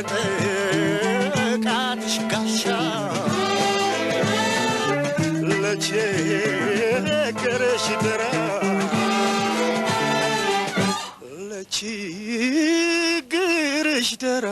ጥቃትሽ ጋሻ ለችግርሽ ድራ ለችግርሽ ድራ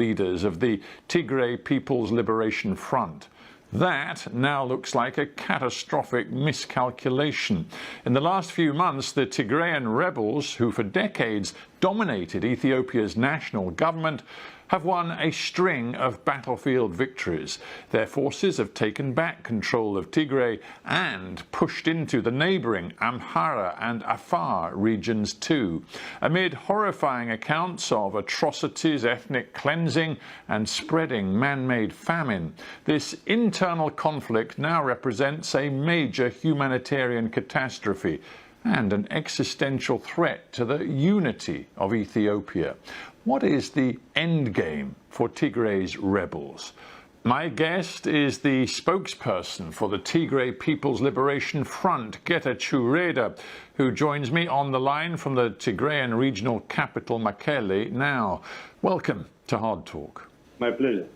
Leaders of the Tigray People's Liberation Front. That now looks like a catastrophic miscalculation. In the last few months, the Tigrayan rebels, who for decades dominated Ethiopia's national government, have won a string of battlefield victories. Their forces have taken back control of Tigray and pushed into the neighbouring Amhara and Afar regions too, amid horrifying accounts of atrocities, ethnic cleansing and spreading man-made famine. This internal conflict now represents a major humanitarian catastrophe, and an existential threat to the unity of Ethiopia. What is the end game for Tigray's rebels? My guest is the spokesperson for the Tigray People's Liberation Front, Getachew Reda, who joins me on the line from the Tigrayan regional capital, Mekelle, now. Welcome to Hard Talk. My pleasure.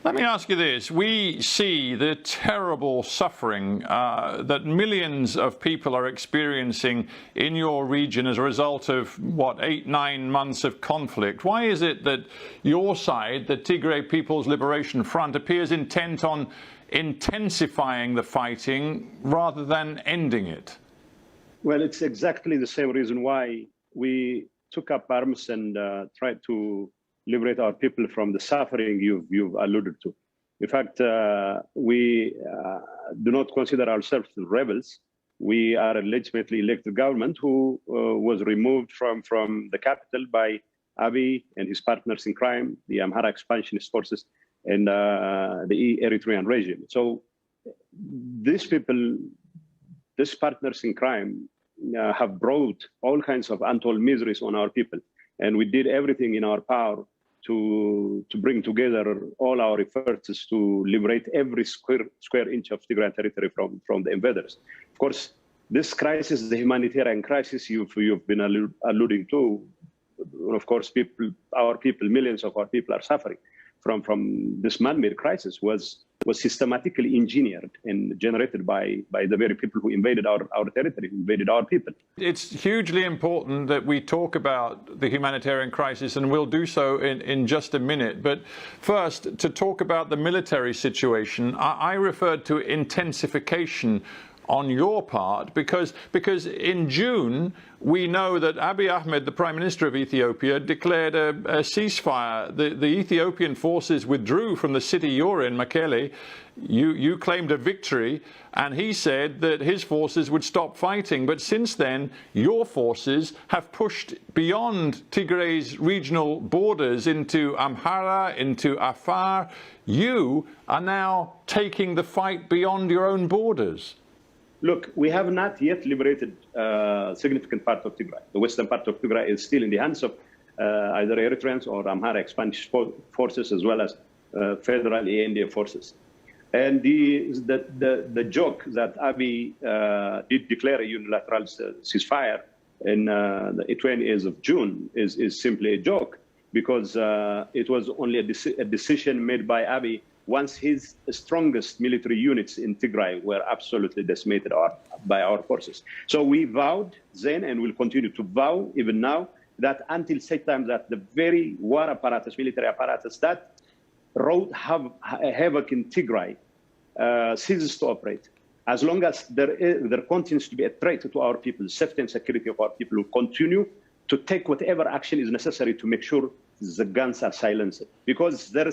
Let me ask you this. We see the terrible suffering that millions of people are experiencing in your region as a result of, 8-9 months of conflict. Why is it that your side, the Tigray People's Liberation Front, appears intent on intensifying the fighting rather than ending it? Well, it's exactly the same reason why we took up arms and tried to liberate our people from the suffering you've alluded to. In fact, we do not consider ourselves rebels. We are a legitimately elected government who was removed from the capital by Abiy and his partners in crime, the Amhara expansionist forces, and the Eritrean regime. So these people, these partners in crime, have brought all kinds of untold miseries on our people. And we did everything in our power to bring together all our efforts to liberate every square inch of Tigrayan territory from the invaders. Of course, this crisis, the humanitarian crisis you've been alluding to, of course, our people, millions of our people are suffering from this man-made crisis, was systematically engineered and generated by the very people who invaded our territory, invaded our people. It's hugely important that we talk about the humanitarian crisis, and we'll do so in just a minute. But first, to talk about the military situation, I referred to intensification on your part, because in June, we know that Abiy Ahmed, the Prime Minister of Ethiopia, declared a ceasefire. The Ethiopian forces withdrew from the city you're in, Mekelle. You claimed a victory, and he said that his forces would stop fighting. But since then, your forces have pushed beyond Tigray's regional borders into Amhara, into Afar. You are now taking the fight beyond your own borders. Look, we have not yet liberated a significant part of Tigray. The western part of Tigray is still in the hands of either Eritreans or Amhara expansionist forces, as well as federal ANDF forces. And the joke that Abiy did declare a unilateral ceasefire in the 20th of June is simply a joke, because it was only a decision made by Abiy once his strongest military units in Tigray were absolutely decimated by our forces. So we vowed then, and will continue to vow even now, that until such time that the very war apparatus, military apparatus that wrought havoc in Tigray ceases to operate, as long as there continues to be a threat to our people, safety and security of our people, will continue to take whatever action is necessary to make sure the guns are silenced. Because there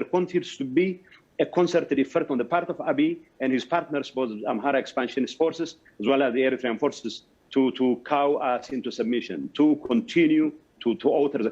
continues to be a concerted effort on the part of Abiy and his partners, both Amhara expansionist forces as well as the Eritrean forces, to cow us into submission, to continue to perpetrate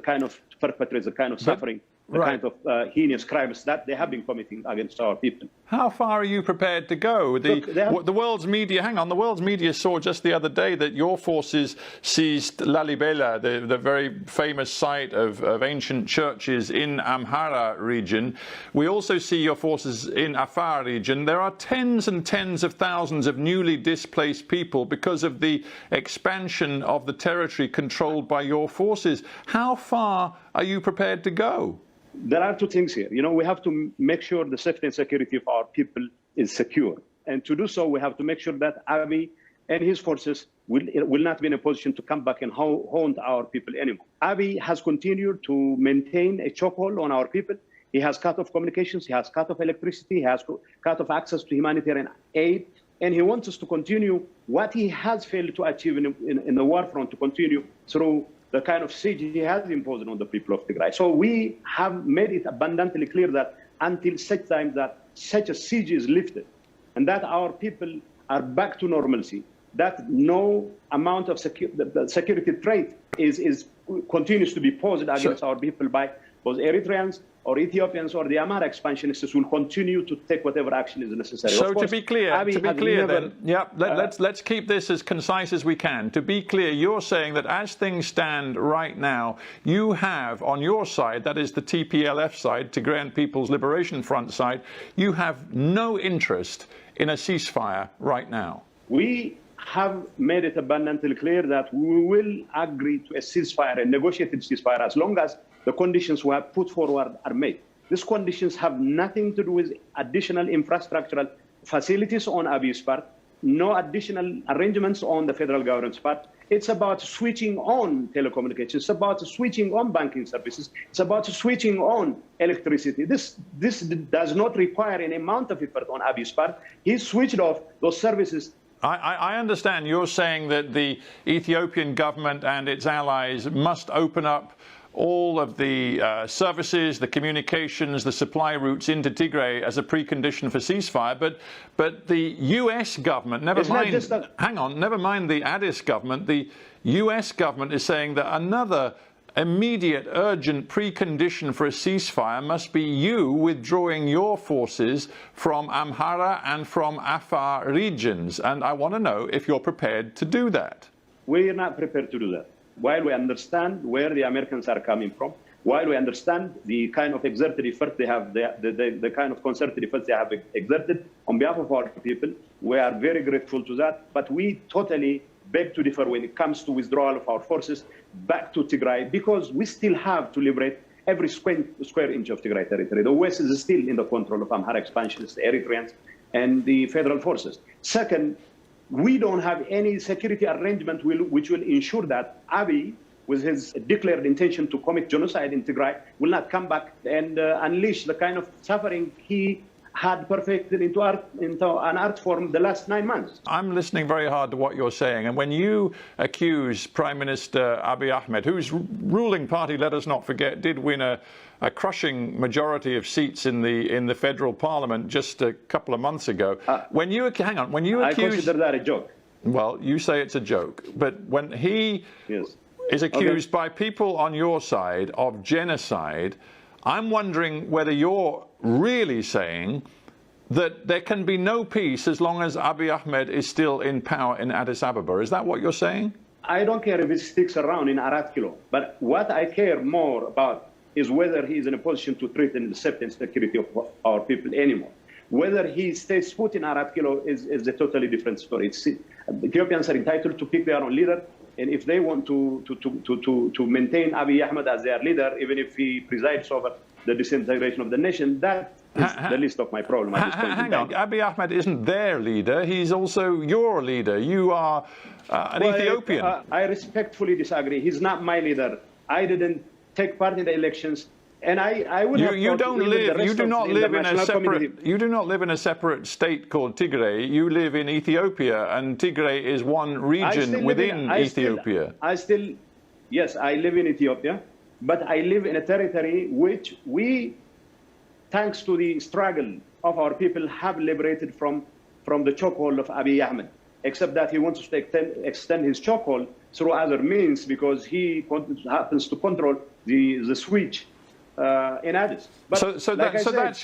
the kind of suffering, the kind of heinous crimes that they have been committing against our people. How far are you prepared to go? The world's media, the world's media saw just the other day that your forces seized Lalibela, the very famous site of ancient churches in Amhara region. We also see your forces in Afar region. There are tens and tens of thousands of newly displaced people because of the expansion of the territory controlled by your forces. How far are you prepared to go? There are two things here. We have to make sure the safety and security of our people is secure. And to do so, we have to make sure that Abiy and his forces will not be in a position to come back and haunt our people anymore. Abiy has continued to maintain a chokehold on our people. He has cut off communications, he has cut off electricity, he has cut off access to humanitarian aid, and he wants us to continue what he has failed to achieve in the war front, to continue through the kind of siege he has imposed on the people of Tigray. So we have made it abundantly clear that until such time that such a siege is lifted and that our people are back to normalcy, that no amount of security threat continues to be posed against our people by Because Eritreans or Ethiopians or the Amhara expansionists will continue to take whatever action is necessary. So to be clear, let's keep this as concise as we can. To be clear, you're saying that as things stand right now, you have on your side, that is the TPLF side, Tigrayan People's Liberation Front side, you have no interest in a ceasefire right now. We have made it abundantly clear that we will agree to a ceasefire, a negotiated ceasefire, as long as the conditions we have put forward are met. These conditions have nothing to do with additional infrastructural facilities on Abiy's part, no additional arrangements on the federal government's part. It's about switching on telecommunications. It's about switching on banking services. It's about switching on electricity. This does not require any amount of effort on Abiy's part. He switched off those services. I understand you're saying that the Ethiopian government and its allies must open up all of the services, the communications, the supply routes into Tigray as a precondition for ceasefire, but the U.S. government, never mind the Addis government, the U.S. government is saying that another immediate, urgent precondition for a ceasefire must be you withdrawing your forces from Amhara and from Afar regions. And I want to know if you're prepared to do that. We're not prepared to do that. While we understand where the Americans are coming from, while we understand the kind of exerted effort they have, the kind of concerted efforts they have exerted on behalf of our people, we are very grateful to that. But we totally beg to differ when it comes to withdrawal of our forces back to Tigray, because we still have to liberate every square inch of Tigray territory. The West is still in the control of Amhara expansionists, the Eritreans, and the federal forces. Second, we don't have any security arrangement which will ensure that Abiy, with his declared intention to commit genocide in Tigray, will not come back and unleash the kind of suffering he had perfected into an art form the last 9 months. I'm listening very hard to what you're saying, and when you accuse Prime Minister Abiy Ahmed, whose ruling party, let us not forget, did win a crushing majority of seats in the federal parliament just a couple of months ago, when you accuse, I consider that a joke. Well, you say it's a joke, but when he is accused by people on your side of genocide, I'm wondering whether you're really saying that there can be no peace as long as Abiy Ahmed is still in power in Addis Ababa. Is that what you're saying? I don't care if he sticks around in Arat Kilo, but what I care more about is whether he is in a position to threaten the safety and security of our people anymore. Whether he stays put in Arat Kilo is a totally different story. Ethiopians are entitled to pick their own leader, and if they want to maintain Abiy Ahmed as their leader, even if he presides over the disintegration of the nation, that is the least of my problem at this point in time. Hang on, Abiy Ahmed isn't their leader, he's also your leader. You are an Ethiopian. I respectfully disagree. He's not my leader. I didn't take part in the elections. And I would have you do not live in a separate state called Tigray. You live in Ethiopia, and Tigray is one region within Ethiopia. Yes, I live in Ethiopia, but I live in a territory which we, thanks to the struggle of our people, have liberated from the chokehold of Abiy Ahmed. Except that he wants to extend his chokehold through other means, because he happens to control the switch in Addis. But so that's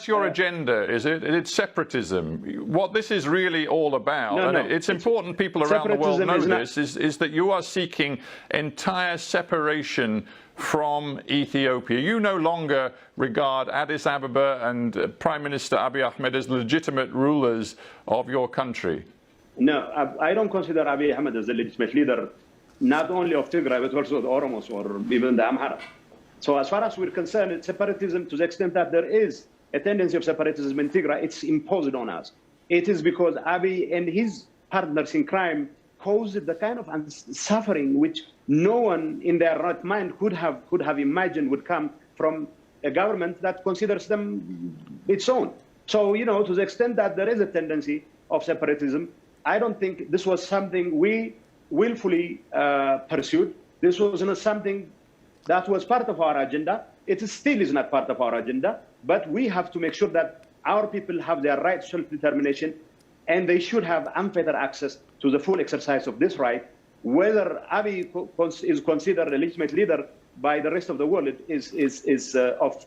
your agenda, is it? It's separatism. What this is really all about, it's important people around the world know this, is that you are seeking entire separation from Ethiopia. You no longer regard Addis Ababa and Prime Minister Abiy Ahmed as legitimate rulers of your country. No, I don't consider Abiy Ahmed as the legitimate leader, not only of Tigray, but also the Oromos or even the Amhara. So as far as we're concerned, it's separatism to the extent that there is a tendency of separatism in Tigray. It's imposed on us. It is because Abiy and his partners in crime caused the kind of suffering which no one in their right mind could have imagined would come from a government that considers them its own. So, to the extent that there is a tendency of separatism, I don't think this was something we willfully pursued. This was not something that was part of our agenda. It still is not part of our agenda, but we have to make sure that our people have their right to self-determination, and they should have unfettered access to the full exercise of this right. Whether Abiy is considered a legitimate leader by the rest of the world is of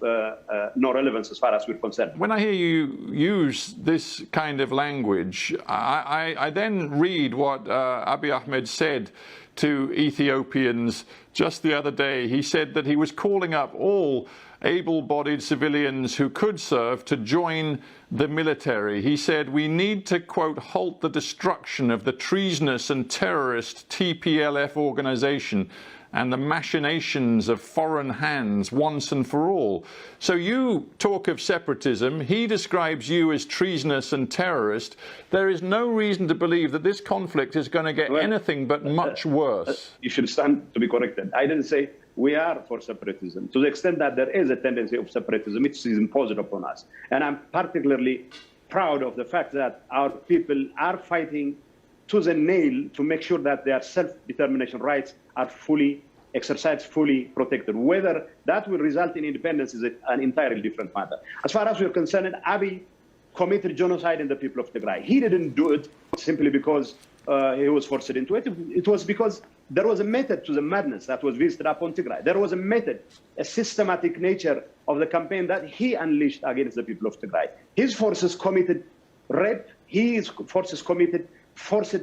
no relevance as far as we're concerned. When I hear you use this kind of language, I then read what Abiy Ahmed said to Ethiopians just the other day. He said that he was calling up all able-bodied civilians who could serve to join the military. He said, we need to, quote, halt the destruction of the treasonous and terrorist TPLF organization and the machinations of foreign hands once and for all. So you talk of separatism, he describes you as treasonous and terrorist. There is no reason to believe that this conflict is going to get anything but much worse. You should stand to be corrected. I didn't say we are for separatism. To the extent that there is a tendency of separatism, it is imposed upon us. And I'm particularly proud of the fact that our people are fighting to the nail to make sure that their self-determination rights are fully exercised, fully protected. Whether that will result in independence is an entirely different matter. As far as we're concerned, Abiy committed genocide in the people of Tigray. He didn't do it simply because he was forced into it. It was because there was a method to the madness that was visited upon Tigray. There was a method, a systematic nature of the campaign that he unleashed against the people of Tigray. His forces committed rape. His forces committed forced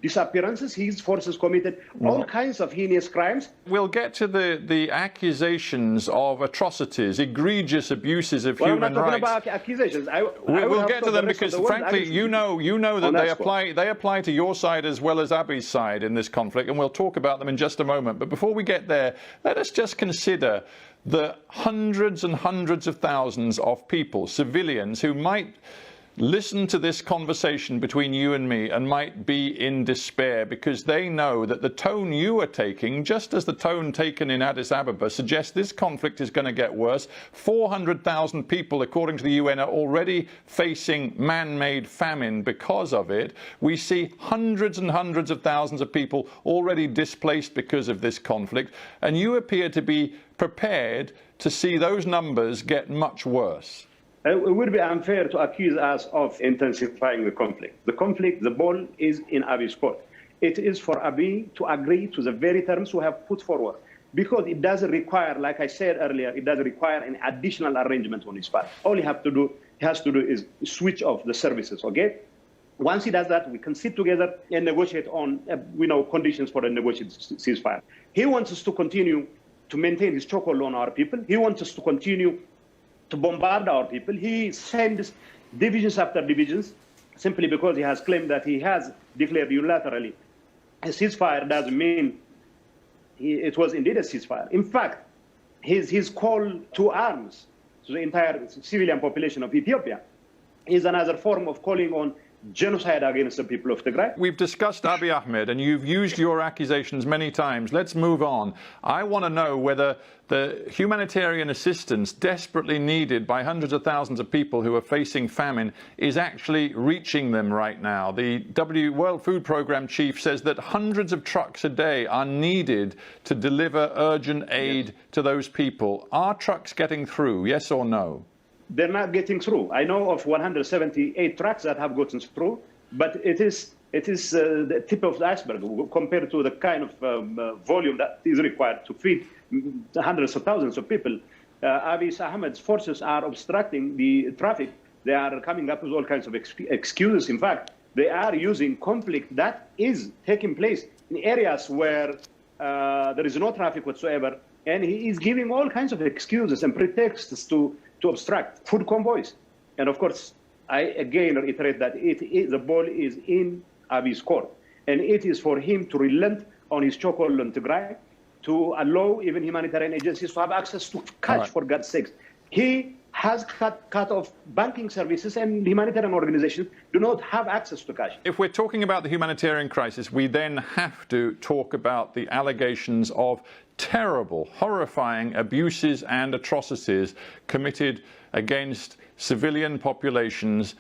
disappearances. His forces committed all kinds of heinous crimes. We'll get to the accusations of atrocities, egregious abuses of human rights. I'm not talking about accusations. We'll get to them because, frankly, you know that they apply to your side as well as Abiy's side in this conflict, and we'll talk about them in just a moment. But before we get there, let us just consider the hundreds and hundreds of thousands of people, civilians, who might listen to this conversation between you and me and might be in despair because they know that the tone you are taking, just as the tone taken in Addis Ababa, suggests this conflict is going to get worse. 400,000 people, according to the UN, are already facing man-made famine because of it. We see hundreds and hundreds of thousands of people already displaced because of this conflict, and you appear to be prepared to see those numbers get much worse. It would be unfair to accuse us of intensifying the conflict. The ball is in Abiy's court. It is for Abiy to agree to the very terms we have put forward, because it doesn't require, like I said earlier, it doesn't require an additional arrangement on his part. All he has to do is switch off the services, okay? Once he does that, we can sit together and negotiate on, conditions for a negotiated ceasefire. He wants us to continue to maintain his chokehold on our people. He wants us to continue to bombard our people. He sends divisions after divisions simply because he has claimed that he has declared unilaterally a ceasefire. Doesn't mean it was indeed a ceasefire. In fact, his call to arms to the entire civilian population of Ethiopia is another form of calling on genocide against the people of Tigray. We've discussed Abiy Ahmed, and you've used your accusations many times. Let's move on. I want to know whether the humanitarian assistance desperately needed by hundreds of thousands of people who are facing famine is actually reaching them right now. The World Food Programme chief says that hundreds of trucks a day are needed to deliver urgent aid to those people. Are trucks getting through, yes or no? They're not getting through. I know of 178 trucks that have gotten through, but it is the tip of the iceberg compared to the kind of volume that is required to feed hundreds of thousands of people. Abiy Ahmed's forces are obstructing the traffic. They are coming up with all kinds of excuses. In fact, they are using conflict that is taking place in areas where there is no traffic whatsoever, and he is giving all kinds of excuses and pretexts to obstruct food convoys. And of course, I again reiterate that the ball is in Abiy's court, and it is for him to relent on his chokehold on Tigray, to allow even humanitarian agencies to have access to cash, for God's sakes. He has cut off banking services, and humanitarian organizations do not have access to cash. If we're talking about the humanitarian crisis, we then have to talk about the allegations of terrible, horrifying abuses and atrocities committed against civilian populations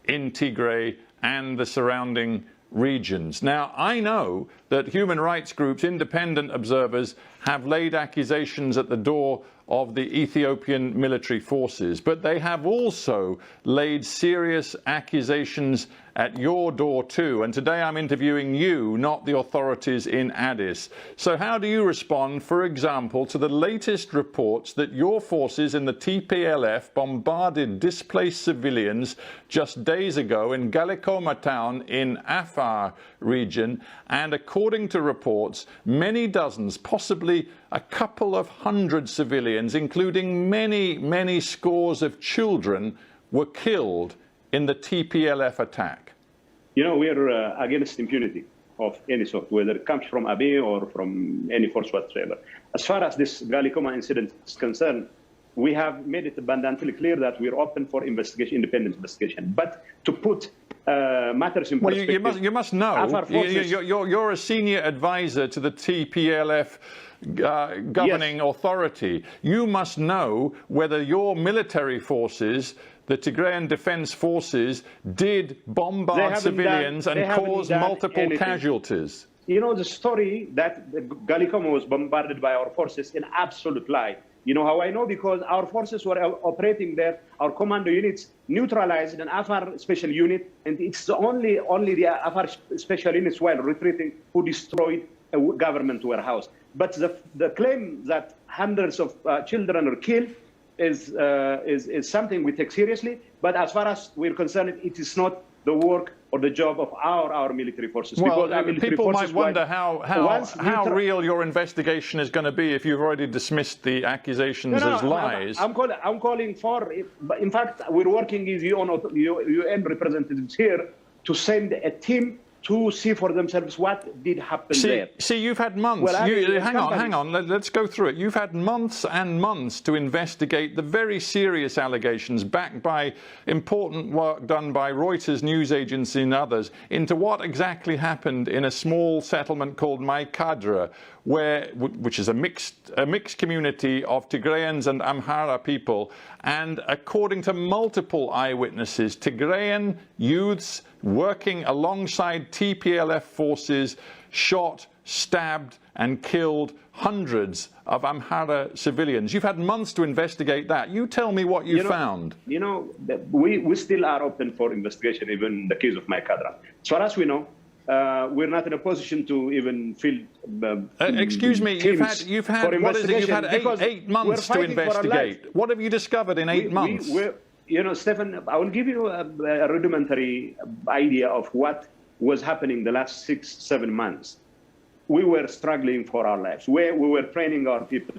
in Tigray and the surrounding regions. Now, I know that human rights groups, independent observers, have laid accusations at the door of the Ethiopian military forces, but they have also laid serious accusations at your door too. And today I'm interviewing you, not the authorities in Addis. So how do you respond, for example, to the latest reports that your forces in the TPLF bombarded displaced civilians just days ago in Galikoma town in Afar region, and according to reports, many dozens, possibly a couple of hundred civilians, including many scores of children, were killed in the TPLF attack? You know, we are against impunity of any sort, whether it comes from Abiy or from any force whatsoever. As far as this Galikoma incident is concerned, we have made it abundantly clear that we're open for investigation, independent investigation. But to put matters in perspective... Well, you must know. You're a senior advisor to the TPLF governing authority. You must know whether your military forces, the Tigrayan Defense Forces, did bombard civilians and cause multiple casualties. You know, the story that Galikoma was bombarded by our forces, an absolute lie. You know how I know? Because our forces were operating there. Our commando units neutralized an Afar special unit, and it's only the Afar special units, while retreating, who destroyed a government warehouse. But the claim that hundreds of children are killed is something we take seriously. But as far as we're concerned, it is not the work or the job of our military forces. Well, people might wonder how real your investigation is going to be if you've already dismissed the accusations as lies. I'm calling for, in fact, we're working with UN representatives here to send a team to see for themselves what did happen there. See, you've had months. Well, hang on. Let's go through it. You've had months and months to investigate the very serious allegations backed by important work done by Reuters news agency and others into what exactly happened in a small settlement called Maikadra, which is a mixed community of Tigrayans and Amhara people. And according to multiple eyewitnesses, Tigrayan youths working alongside TPLF forces shot, stabbed and killed hundreds of Amhara civilians. You've had months to investigate that. You tell me what you found. You know, we still are open for investigation, even in the case of Maikadra. As far as we know, we're not in a position to even field. Excuse me, you've had what is it? You've had eight months to investigate. What have you discovered in 8 months? You know, Stefan, I will give you a rudimentary idea of what was happening the last 6-7 months. We were struggling for our lives. We were training our people.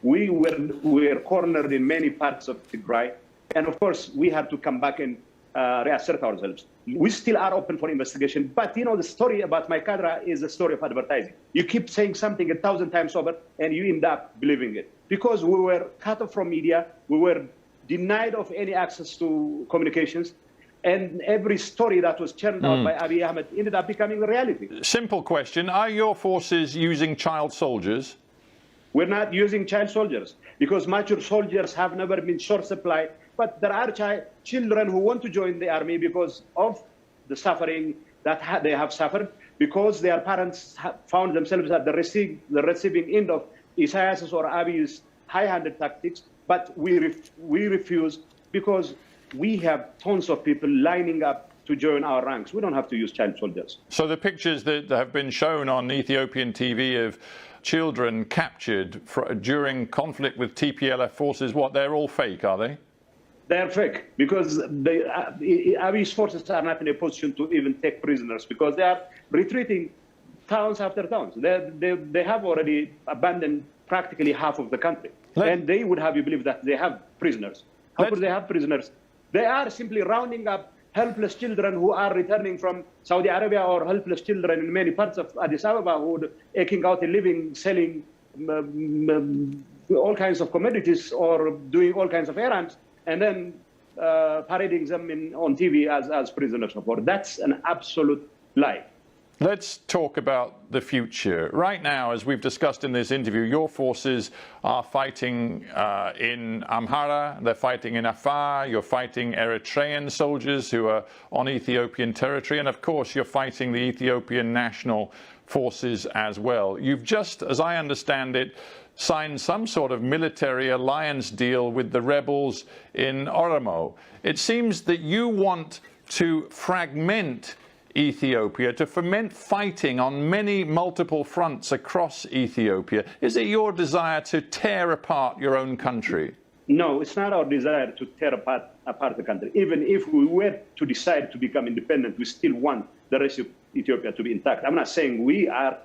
We were cornered in many parts of Tigray. And of course, we had to come back and reassert ourselves. We still are open for investigation. But, you know, the story about Maikadra is a story of advertising. You keep saying something 1,000 times over, and you end up believing it. Because we were cut off from media. We were denied of any access to communications. And every story that was churned out by Abiy Ahmed ended up becoming a reality. Simple question. Are your forces using child soldiers? We're not using child soldiers because mature soldiers have never been short supply. But there are children who want to join the army because of the suffering that they have suffered, because their parents found themselves at the receiving end of Isaias's or Abiy's high-handed tactics. But we refuse because we have tons of people lining up to join our ranks. We don't have to use child soldiers. So the pictures that have been shown on Ethiopian TV of children captured during conflict with TPLF forces, they're all fake, are they? They're fake because Abiy's forces are not in a position to even take prisoners because they are retreating towns after towns. They have already abandoned practically half of the country. And they would have you believe that they have prisoners. How could they have prisoners? They are simply rounding up helpless children who are returning from Saudi Arabia or helpless children in many parts of Addis Ababa who are eking out a living, selling all kinds of commodities or doing all kinds of errands, and then parading them on TV as prisoners of war. That's an absolute lie. Let's talk about the future. Right now, as we've discussed in this interview, your forces are fighting in Amhara, they're fighting in Afar, you're fighting Eritrean soldiers who are on Ethiopian territory, and of course you're fighting the Ethiopian national forces as well. You've just, as I understand it, signed some sort of military alliance deal with the rebels in Oromo. It seems that you want to fragment Ethiopia, to foment fighting on many multiple fronts across Ethiopia? Is it your desire to tear apart your own country? No, it's not our desire to tear apart the country. Even if we were to decide to become independent, we still want the rest of Ethiopia to be intact. I'm not saying we are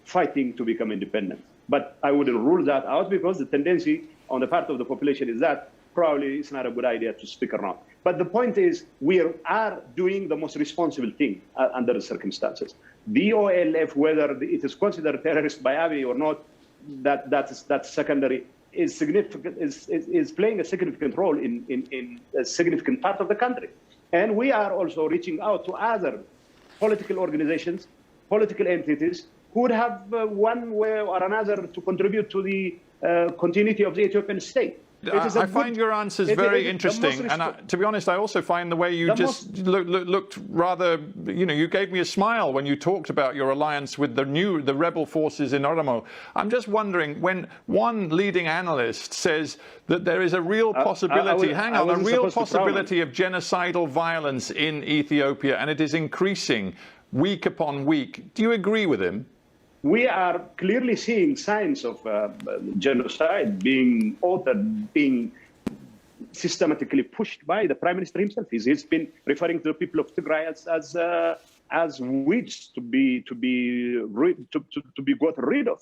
fighting to become independent, but I wouldn't rule that out, because the tendency on the part of the population is that probably it's not a good idea to stick around. But the point is, we are doing the most responsible thing under the circumstances. The OLF, whether it is considered terrorist by Abiy or not, that's secondary, is significant, is playing a significant role in a significant part of the country. And we are also reaching out to other political organizations, political entities, who would have one way or another to contribute to the continuity of the Ethiopian state. I find your answers very interesting, and to be honest, I also find the way you just looked rather, you gave me a smile when you talked about your alliance with the rebel forces in Oromo. I'm just wondering, when one leading analyst says that there is a real possibility, a real possibility of genocidal violence in Ethiopia, and it is increasing week upon week, do you agree with him? We are clearly seeing signs of genocide being authored, being systematically pushed by the Prime Minister himself. He's been referring to the people of Tigray as weeds to be got rid of.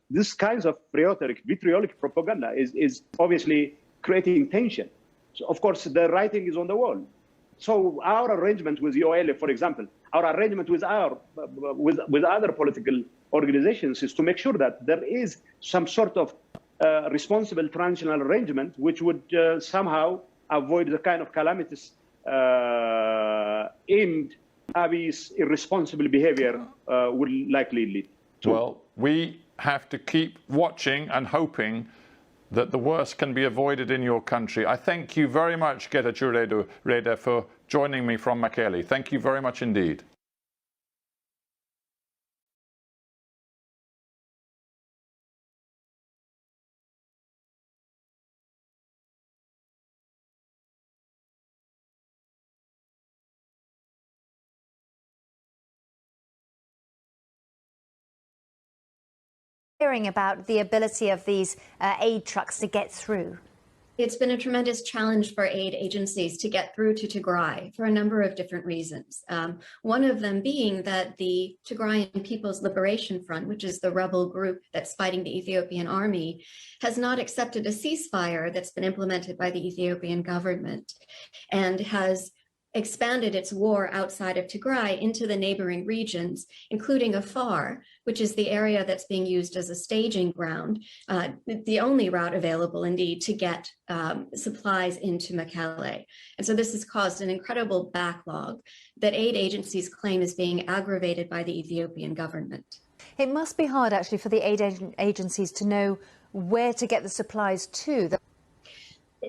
This kinds of vitriolic propaganda is obviously creating tension. So of course, the writing is on the wall. So our arrangement with the OLF, for example, our arrangement with other political organizations is to make sure that there is some sort of responsible transitional arrangement which would somehow avoid the kind of calamities aimed Abiy's irresponsible behavior would likely lead to. Well, we have to keep watching and hoping that the worst can be avoided in your country. I thank you very much, Getachew Reda, for joining me from Mekelle. Thank you very much indeed. Hearing about the ability of these aid trucks to get through? It's been a tremendous challenge for aid agencies to get through to Tigray for a number of different reasons. One of them being that the Tigrayan People's Liberation Front, which is the rebel group that's fighting the Ethiopian army, has not accepted a ceasefire that's been implemented by the Ethiopian government, and has expanded its war outside of Tigray into the neighboring regions, including Afar, which is the area that's being used as a staging ground, the only route available indeed to get supplies into Mekelle. And so this has caused an incredible backlog that aid agencies claim is being aggravated by the Ethiopian government. It must be hard actually for the aid agencies to know where to get the supplies to.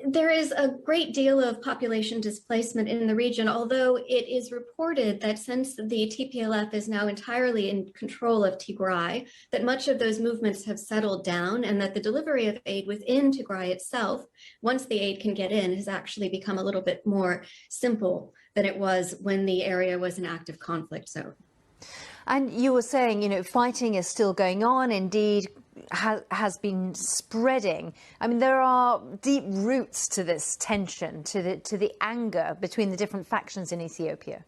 There is a great deal of population displacement in the region, although it is reported that since the TPLF is now entirely in control of Tigray, that much of those movements have settled down, and that the delivery of aid within Tigray itself, once the aid can get in, has actually become a little bit more simple than it was when the area was an active conflict zone. And you were saying, fighting is still going on, indeed has been spreading. I mean, there are deep roots to this tension, to the anger between the different factions in Ethiopia.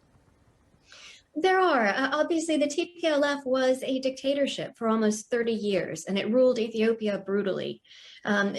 There are. Obviously, the TPLF was a dictatorship for almost 30 years, and it ruled Ethiopia brutally.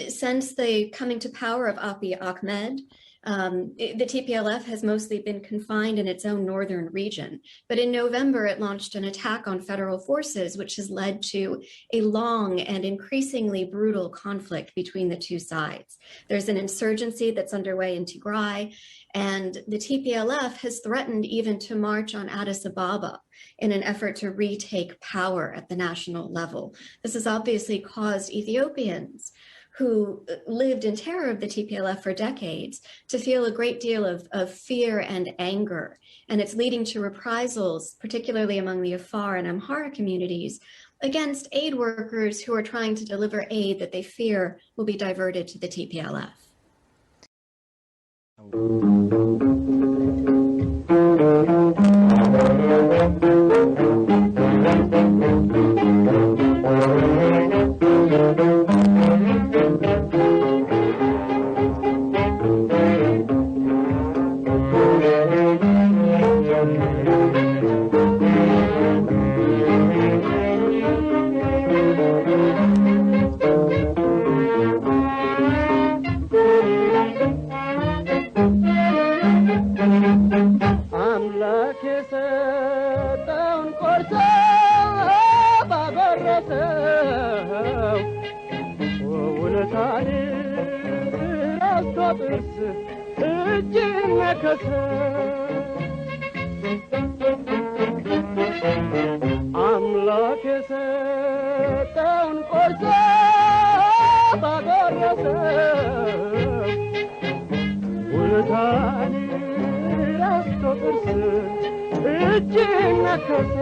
Since the coming to power of Abiy Ahmed, the TPLF has mostly been confined in its own northern region. But in November, it launched an attack on federal forces, which has led to a long and increasingly brutal conflict between the two sides. There's an insurgency that's underway in Tigray, and the TPLF has threatened even to march on Addis Ababa in an effort to retake power at the national level. This has obviously caused Ethiopians who lived in terror of the TPLF for decades to feel a great deal of fear and anger. And it's leading to reprisals, particularly among the Afar and Amhara communities, against aid workers who are trying to deliver aid that they fear will be diverted to the TPLF. ውለታን ረስቶ ጥርስ እጅ ነከሰ አምላክ የሰጠን ቆርሶ ባጎረሰ ውለታን ረስቶ ጥርስ እጅ ነከሰ